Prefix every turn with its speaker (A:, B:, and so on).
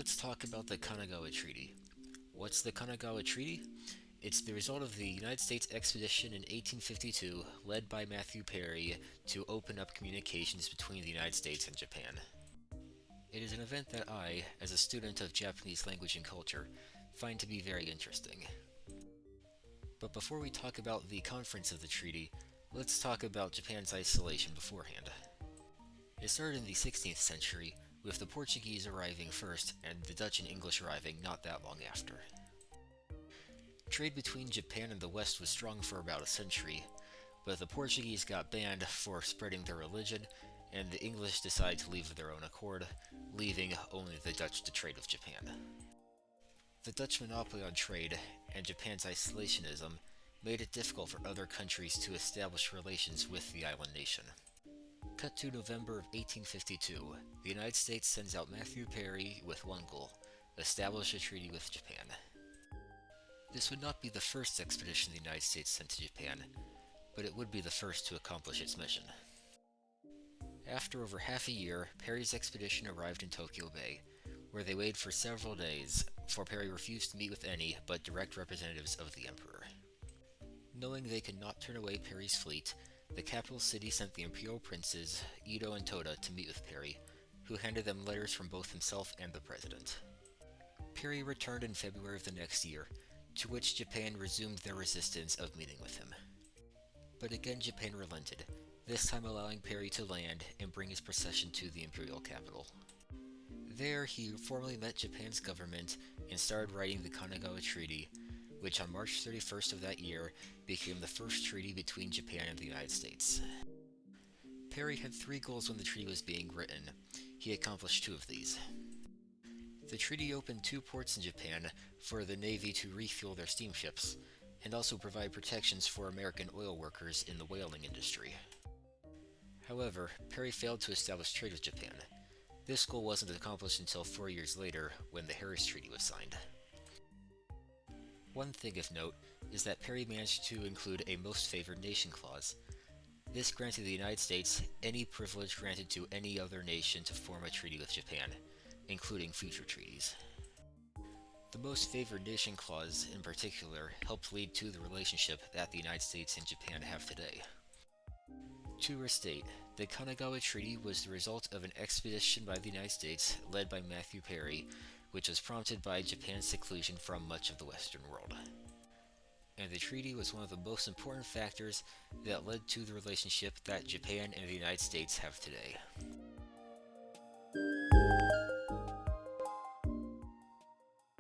A: let's talk about the Kanagawa Treaty. What's the Kanagawa Treaty? It's the result of the United States expedition in 1852, led by Matthew Perry, to open up communications between the United States and Japan. It is an event that I, as a student of Japanese language and culture, find to be very interesting. But before we talk about the conference of the treaty, let's talk about Japan's isolation beforehand. It started in the 16th century, with the Portuguese arriving first and the Dutch and English arriving not that long after. Trade between Japan and the West was strong for about a century, but the Portuguese got banned for spreading their religion, and the English decided to leave of their own accord, leaving only the Dutch to trade with Japan. The Dutch monopoly on trade and Japan's isolationism made it difficult for other countries to establish relations with the island nation. Cut to November of 1852, the United States sends out Matthew Perry with one goal: establish a treaty with Japan. This would not be the first expedition the United States sent to Japan, but it would be the first to accomplish its mission. After over half a year, Perry's expedition arrived in Tokyo Bay, where they waited for several days, for Perry refused to meet with any but direct representatives of the Emperor. Knowing they could not turn away Perry's fleet, the capital city sent the imperial princes, Ito and Toda, to meet with Perry, who handed them letters from both himself and the president. Perry returned in February of the next year, to which Japan resumed their resistance of meeting with him. But again Japan relented, this time allowing Perry to land and bring his procession to the imperial capital. There he formally met Japan's government and started writing the Kanagawa Treaty, which on March 31st of that year became the first treaty between Japan and the United States. Perry had three goals when the treaty was being written. He accomplished two of these. The treaty opened two ports in Japan for the Navy to refuel their steamships, and also provide protections for American oil workers in the whaling industry. However, Perry failed to establish trade with Japan. This goal wasn't accomplished until 4 years later, when the Harris Treaty was signed. One thing of note is that Perry managed to include a most favored nation clause. This granted the United States any privilege granted to any other nation to form a treaty with Japan, including future treaties. The most favored nation clause, in particular, helped lead to the relationship that the United States and Japan have today. To restate, the Kanagawa Treaty was the result of an expedition by the United States led by Matthew Perry, which was prompted by Japan's seclusion from much of the Western world. And the treaty was one of the most important factors that led to the relationship that Japan and the United States have today.